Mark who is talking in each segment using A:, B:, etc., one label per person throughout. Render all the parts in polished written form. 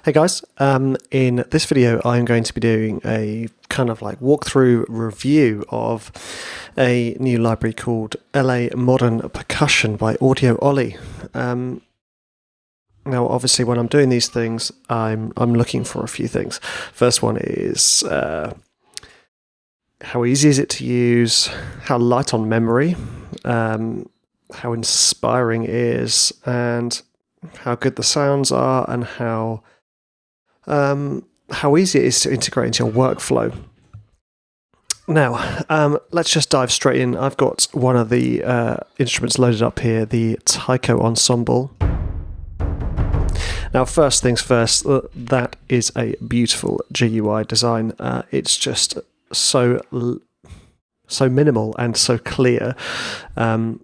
A: Hey guys, in this video I'm going to be doing a kind of like walkthrough review of a new library called LA Modern Percussion by AudioOllie. Now obviously when I'm doing these things I'm looking for a few things. First one is how easy is it to use, how light on memory, how inspiring it is, and how good the sounds are, and how easy it is to integrate into your workflow. Now, let's just dive straight in. I've got one of the instruments loaded up here, the Taiko Ensemble. Now, first things first, that is a beautiful GUI design. It's just so minimal and so clear. Now,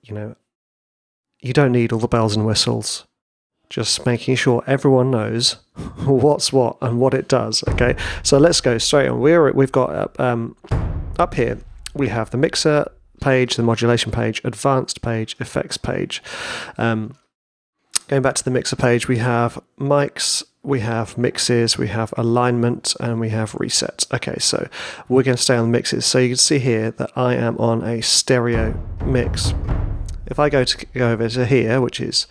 A: you don't need all the bells and whistles. Just making sure everyone knows what's what and what it does. Okay, so let's go straight on. We've got up here we have the mixer page, the modulation page, advanced page, effects page. Going back to the mixer page, we have mics, we have mixes, we have alignment, and we have resets. Okay, so we're going to stay on the mixes. So you can see here that I am on a stereo mix. If I go over to here, which is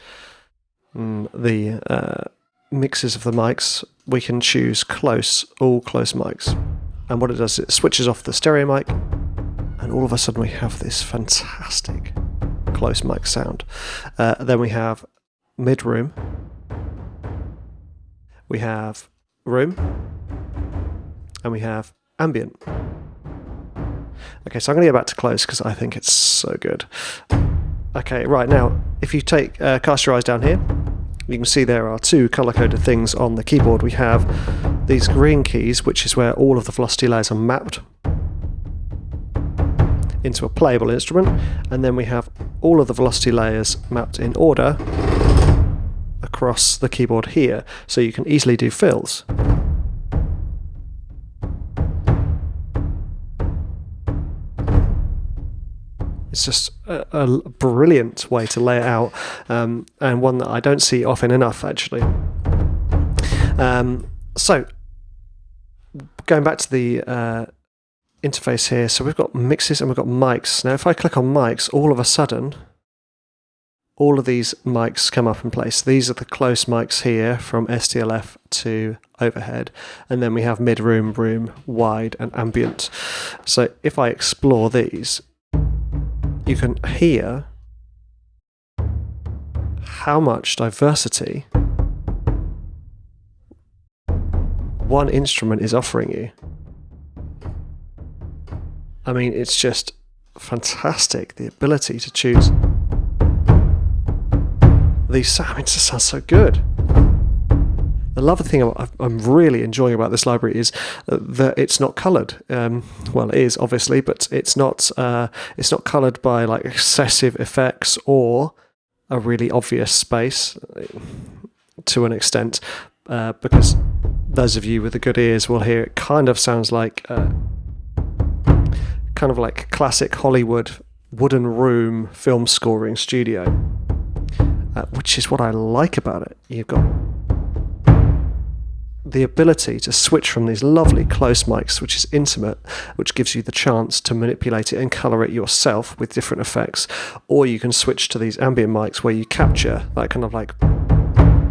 A: the mixes of the mics, we can choose all close mics, and what it does is it switches off the stereo mic, and all of a sudden we have this fantastic close mic sound. Then we have mid-room, we have room, and we have ambient. Okay, so I'm going to go back to close because I think it's so good. Okay, right, now if you cast your eyes down here, you can see there are two color-coded things on the keyboard. We have these green keys, which is where all of the velocity layers are mapped into a playable instrument, and then we have all of the velocity layers mapped in order across the keyboard here, so you can easily do fills. It's just a brilliant way to lay it out, and one that I don't see often enough, actually. So, going back to the interface here, so we've got mixes and we've got mics. Now, if I click on mics, all of a sudden, all of these mics come up in place. These are the close mics here, from SDLF to overhead, and then we have mid-room, room, wide, and ambient. So, if I explore these, you can hear how much diversity one instrument is offering you. I mean, it's just fantastic, the ability to choose these sounds. It just sounds so good. The lovely thing I'm really enjoying about this library is that it's not coloured. Well, it is obviously, but it's not coloured by like excessive effects or a really obvious space to an extent, because those of you with the good ears will hear it kind of sounds like kind of like classic Hollywood wooden room film scoring studio, which is what I like about it. You've got the ability to switch from these lovely close mics, which is intimate, which gives you the chance to manipulate it and colour it yourself with different effects, or you can switch to these ambient mics where you capture that kind of like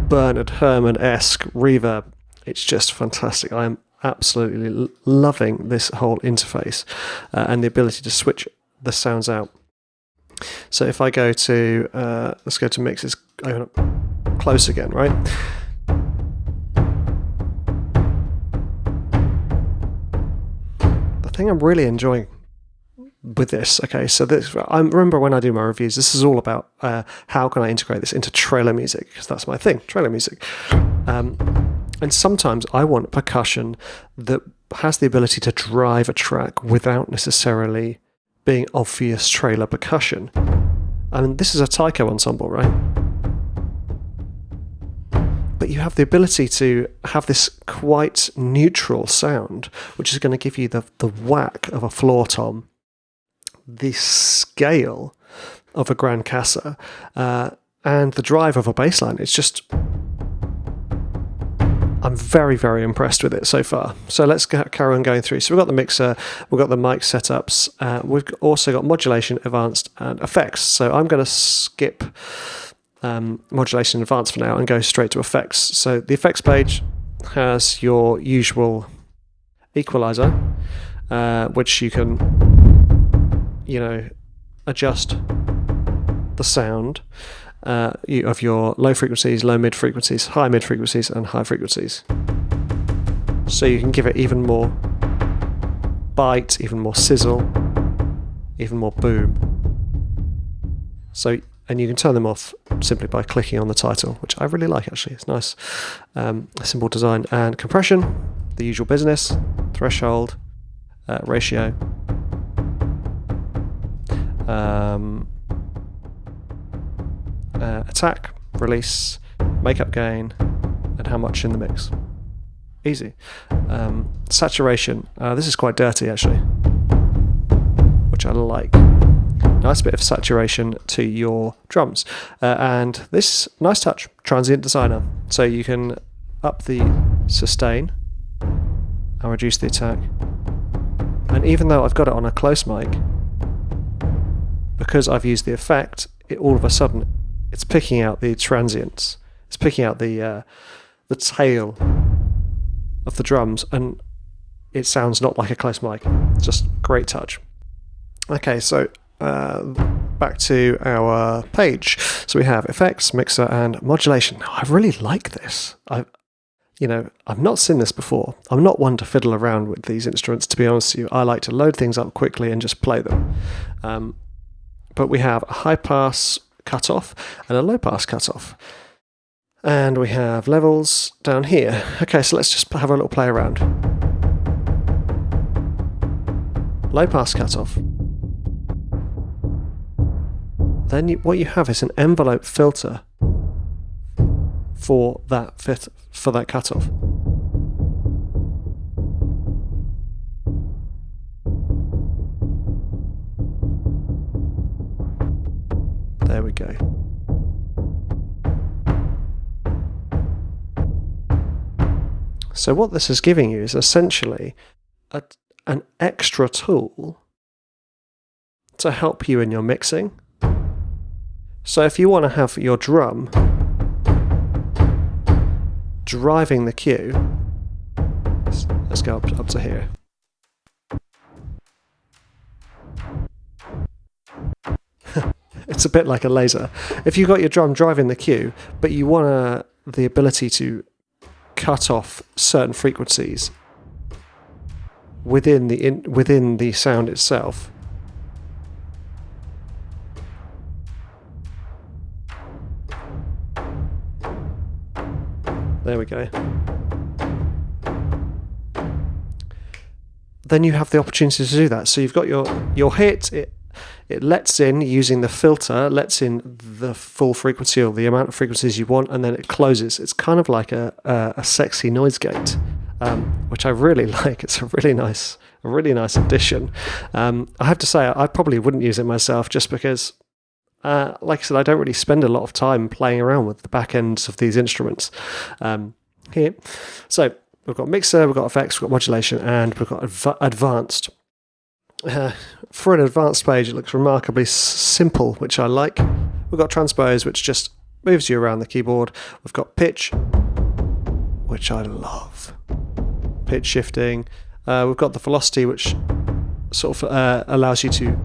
A: Bernard Herrmann-esque reverb. It's just fantastic. I am absolutely loving this whole interface and the ability to switch the sounds out. So if I go to, let's go to mixes, open up close again, right? Thing I'm really enjoying with this, okay, so this, I remember when I do my reviews, this is all about how can I integrate this into trailer music, because that's my thing, trailer music. And sometimes I want percussion that has the ability to drive a track without necessarily being obvious trailer percussion. I mean, this is a Taiko ensemble, right? But you have the ability to have this quite neutral sound, which is going to give you the whack of a floor tom, the scale of a grand cassa, and the drive of a bass line. It's just I'm very, very impressed with it so far. So let's carry on going through. So we've got the mixer, we've got the mic setups, we've also got modulation, advanced, and effects. So I'm going to skip modulation and advanced for now and go straight to effects. So the effects page has your usual equalizer, which you can, adjust the sound of your low frequencies, low mid frequencies, high mid frequencies, and high frequencies. So you can give it even more bite, even more sizzle, even more boom. And you can turn them off simply by clicking on the title, which I really like actually. It's nice, simple design. And compression, the usual business, threshold, ratio, attack, release, makeup gain, and how much in the mix. Easy. Saturation. This is quite dirty actually, which I like. Nice bit of saturation to your drums. And this, nice touch, transient designer. So you can up the sustain and reduce the attack. And even though I've got it on a close mic, because I've used the effect, all of a sudden it's picking out the transients. It's picking out the tail of the drums, and it sounds not like a close mic. It's just great touch. Okay, so back to our page. So we have effects, mixer, and modulation. I really like this. I've not seen this before. I'm not one to fiddle around with these instruments, to be honest with you. I like to load things up quickly and just play them. But we have a high pass cutoff and a low pass cutoff. And we have levels down here. Okay, so let's just have a little play around. Low pass cutoff. Then what you have is an envelope filter for that cutoff. There we go. So what this is giving you is essentially an extra tool to help you in your mixing. So if you want to have your drum driving the cue, let's go up to here. It's a bit like a laser. If you've got your drum driving the cue, but you want the ability to cut off certain frequencies within the sound itself, there we go. Then you have the opportunity to do that. So you've got your hit. It lets in, using the filter, lets in the full frequency or the amount of frequencies you want, and then it closes. It's kind of like a sexy noise gate, which I really like. It's a really nice addition. I have to say, I probably wouldn't use it myself just because, like I said, I don't really spend a lot of time playing around with the back ends of these instruments here. So we've got mixer, we've got effects, we've got modulation, and we've got advanced. For an advanced page, it looks remarkably simple, which I like. We've got transpose, which just moves you around the keyboard. We've got pitch, which I love. Pitch shifting. We've got the velocity, which sort of allows you to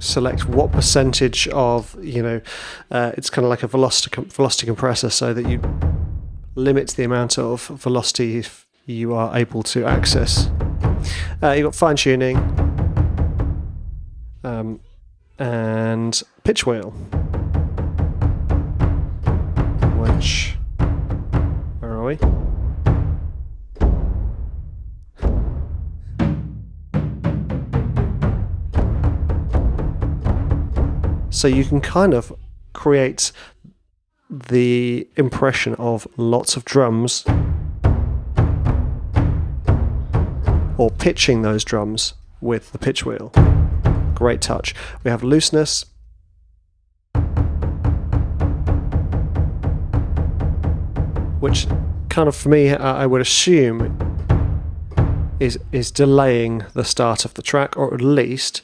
A: select what percentage of, it's kind of like a velocity compressor, so that you limit the amount of velocity you are able to access. You've got fine tuning and pitch wheel, which, where are we? So you can kind of create the impression of lots of drums, or pitching those drums with the pitch wheel. Great touch. We have looseness. which kind of for me, I would assume is delaying the start of the track, or at least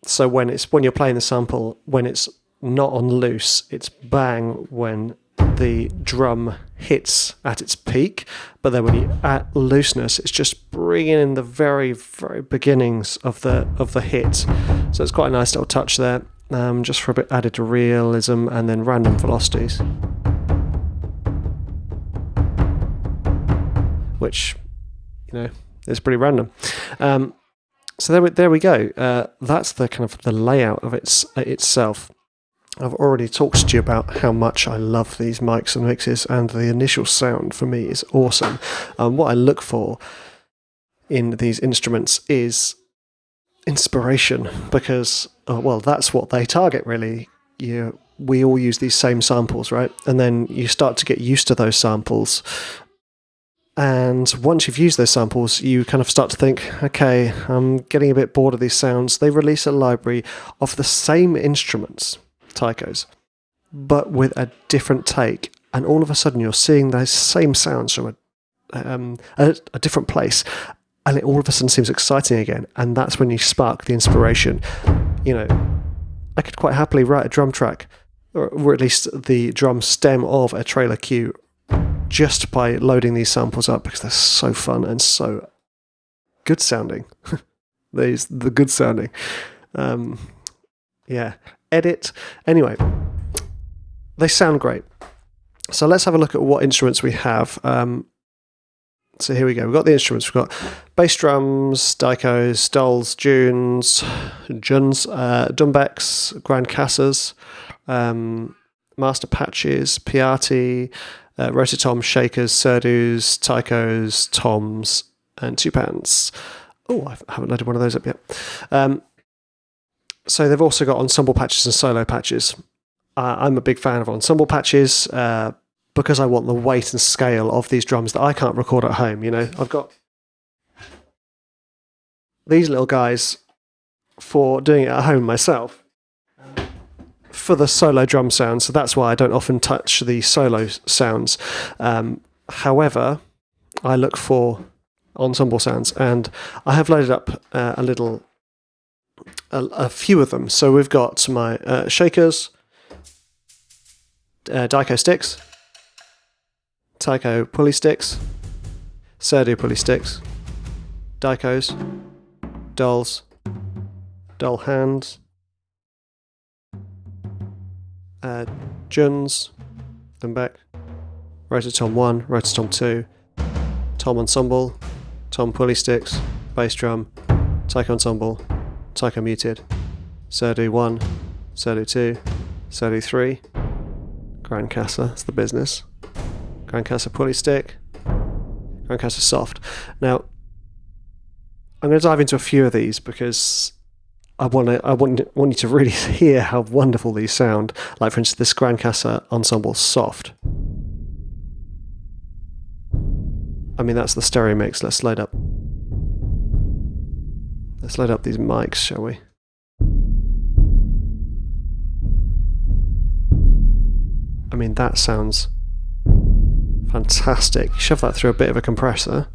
A: so when you're playing the sample, when it's not on loose, it's bang when the drum hits at its peak, but then when you at looseness, it's just bringing in the very, very beginnings of the hit. So it's quite a nice little touch there, just for a bit added realism, and then random velocities, which, you know, is pretty random. So there we go. That's the kind of the layout of itself. I've already talked to you about how much I love these mics and mixes, and the initial sound for me is awesome. What I look for in these instruments is inspiration, because, well, that's what they target, really. We all use these same samples, right? And then you start to get used to those samples. And once you've used those samples, you kind of start to think, okay, I'm getting a bit bored of these sounds. They release a library of the same instruments, taikos, but with a different take. And all of a sudden you're seeing those same sounds from a different place. And it all of a sudden seems exciting again. And that's when you spark the inspiration. You know, I could quite happily write a drum track, or at least the drum stem of a trailer cue, just by loading these samples up, because they're so fun and so good sounding. The good sounding. Yeah. Edit. Anyway, they sound great. So let's have a look at what instruments we have. So here we go. We've got the instruments. We've got bass drums, dikos, dolls, juns, dumbecks, grand cassas, master patches, piatti, rototoms, shakers, surdus, taikos, toms, and tupans. Oh, I haven't loaded one of those up yet. So they've also got ensemble patches and solo patches. I'm a big fan of ensemble patches because I want the weight and scale of these drums that I can't record at home. You know, I've got these little guys for doing it at home myself, for the solo drum sound, so that's why I don't often touch the solo sounds. However, I look for ensemble sounds, and I have loaded up a few of them. So we've got my shakers, daiko sticks, taiko pulley sticks, surdu pulley sticks, daikos, dolls, doll hands, juns, dumbec, rototom 1, rototom 2, tom ensemble, tom pulley sticks, bass drum, taiko ensemble, taiko muted, surdu 1, surdu 2, surdu 3, grand cassa, that's the business, grand cassa pulley stick, grand cassa soft. Now, I'm going to dive into a few of these because I want you to really hear how wonderful these sound. Like, for instance, this grand cassa ensemble soft. I mean, that's the stereo mix. Let's load up these mics, shall we? I mean, that sounds fantastic. Shove that through a bit of a compressor.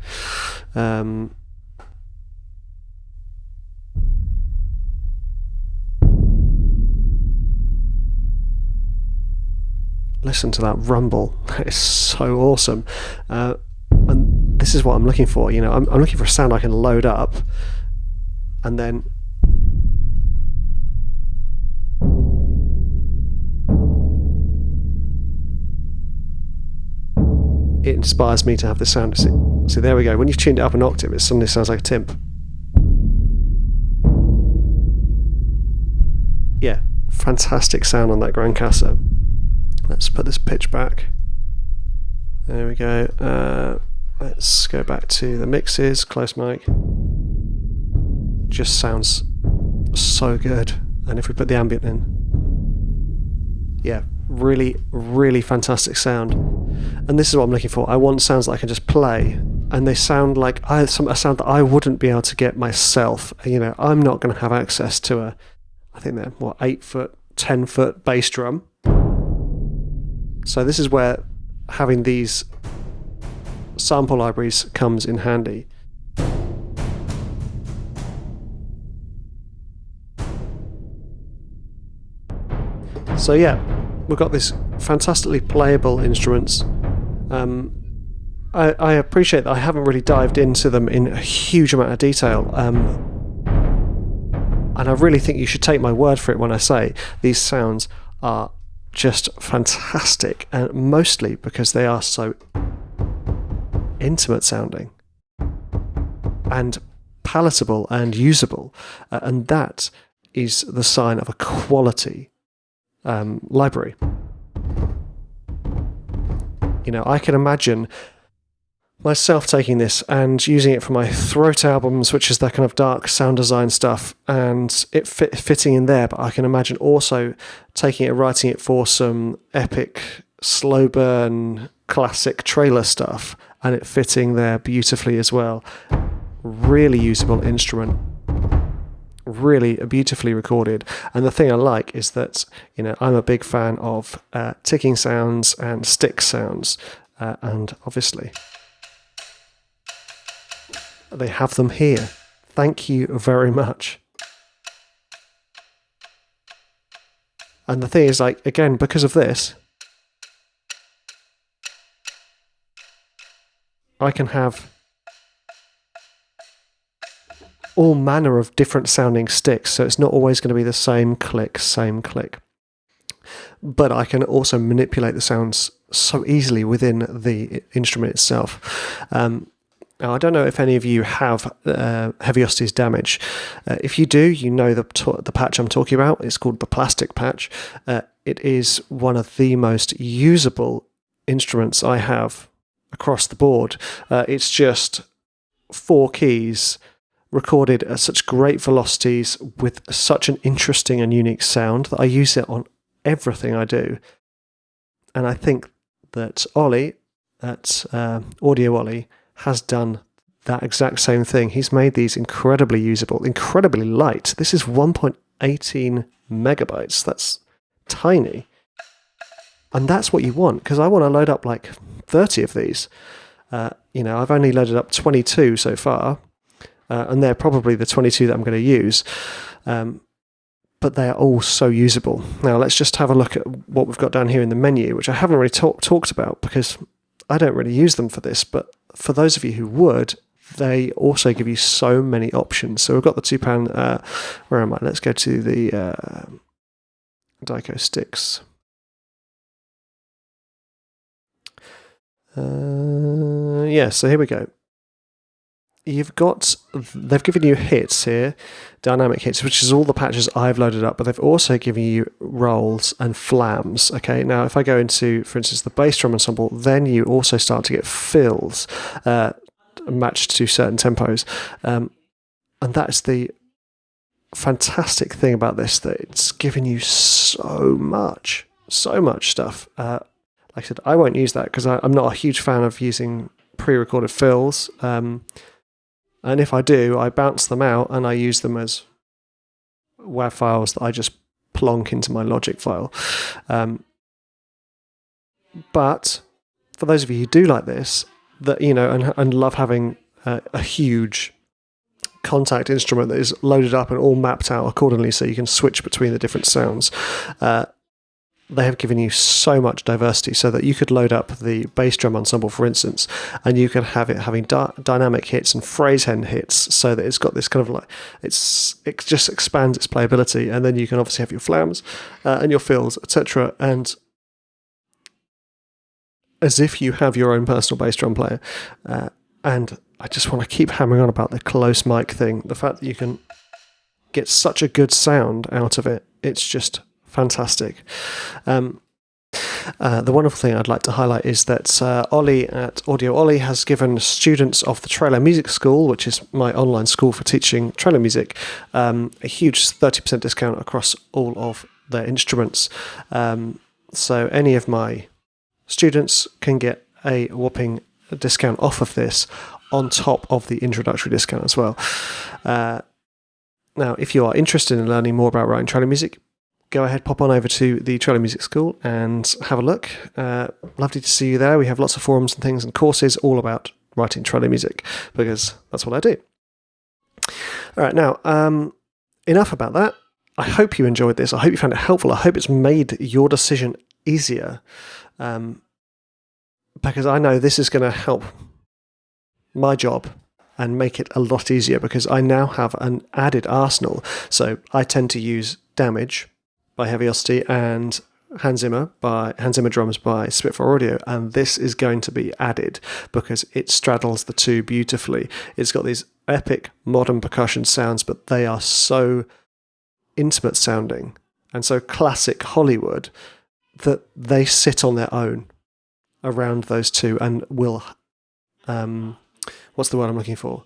A: Listen to that rumble. That is so awesome. And this is what I'm looking for. You know, I'm looking for a sound I can load up, and then it inspires me to have this sound. See, there we go. When you've tuned it up an octave, it suddenly sounds like a timp. Yeah, fantastic sound on that grand cassa. Let's put this pitch back. There we go. Let's go back to the mixes, close mic. Just sounds so good. And if we put the ambient in, yeah, really, really fantastic sound. And this is what I'm looking for. I want sounds that I can just play, and they sound like a sound that I wouldn't be able to get myself. You know, I'm not going to have access to I think they're 8 foot, 10 foot bass drum. So this is where having these sample libraries comes in handy. So yeah, we've got these fantastically playable instruments. I appreciate that I haven't really dived into them in a huge amount of detail, and I really think you should take my word for it when I say these sounds are just fantastic, and mostly because they are so intimate sounding and palatable and usable, and that is the sign of a quality library. You know, I can imagine myself taking this and using it for my throat albums, which is that kind of dark sound design stuff, and it fitting in there. But I can imagine also taking it, writing it for some epic slow burn classic trailer stuff, and it fitting there beautifully as well. Really usable instrument, really beautifully recorded. And the thing I like is that, you know, I'm a big fan of ticking sounds and stick sounds, and obviously they have them here. Thank you very much. And the thing is, like, again, because of this, I can have all manner of different sounding sticks, so it's not always going to be the same click. But I can also manipulate the sounds so easily within the instrument itself. Now, I don't know if any of you have Heaviosity's Damage. If you do, you know the patch I'm talking about. It's called the plastic patch. It is one of the most usable instruments I have across the board. It's just 4 keys recorded at such great velocities with such an interesting and unique sound that I use it on everything I do. And I think that Ollie at AudioOllie has done that exact same thing. He's made these incredibly usable, incredibly light. This is 1.18 megabytes. That's tiny. And that's what you want, because I want to load up like 30 of these. You know, I've only loaded up 22 so far, and they're probably the 22 that I'm going to use. But they are all so usable. Now let's just have a look at what we've got down here in the menu, which I haven't really talked about because I don't really use them for this, but for those of you who would, they also give you so many options. So we've got the £2, where am I? Let's go to the Dico sticks. Yeah, so here we go. They've given you hits here, dynamic hits, which is all the patches I've loaded up, but they've also given you rolls and flams. Okay, now if I go into, for instance, the bass drum ensemble, then you also start to get fills matched to certain tempos. And that's the fantastic thing about this, that it's giving you so much stuff. Like I said, I won't use that because I'm not a huge fan of using pre-recorded fills. And if I do, I bounce them out and I use them as WAV files that I just plonk into my Logic file. But for those of you who do like this, that, you know, and love having a huge contact instrument that is loaded up and all mapped out accordingly so you can switch between the different sounds, they have given you so much diversity so that you could load up the bass drum ensemble, for instance, and you can have it having dynamic hits and phrase end hits, so that it's got this kind of like, it just expands its playability, and then you can obviously have your flams and your fills, etc. And as if you have your own personal bass drum player. And I just want to keep hammering on about the close mic thing. The fact that you can get such a good sound out of it, it's just fantastic. The wonderful thing I'd like to highlight is that Ollie at AudioOllie has given students of the Trailer Music School, which is my online school for teaching trailer music, a huge 30% discount across all of their instruments. So any of my students can get a whopping discount off of this on top of the introductory discount as well. Now, if you are interested in learning more about writing trailer music, go ahead, pop on over to the Trello Music School and have a look. Lovely to see you there. We have lots of forums and things and courses all about writing Trello music, because that's what I do. All right, now, enough about that. I hope you enjoyed this. I hope you found it helpful. I hope it's made your decision easier, because I know this is going to help my job and make it a lot easier, because I now have an added arsenal. So I tend to use Damage by Heaviosity and Hans Zimmer drums by Spitfire Audio, and this is going to be added because it straddles the two beautifully. It's got these epic modern percussion sounds, but they are so intimate sounding and so classic Hollywood that they sit on their own around those two and will what's the word I'm looking for?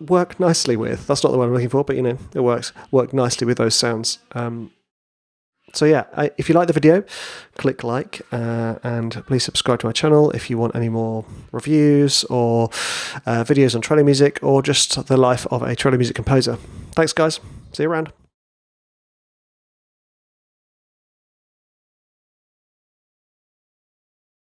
A: Work nicely with. That's not the word I'm looking for, but you know, it works. Work nicely with those sounds. So yeah, if you like the video, click like, and please subscribe to my channel if you want any more reviews or videos on Trello music, or just the life of a Trello music composer. Thanks guys, see you around.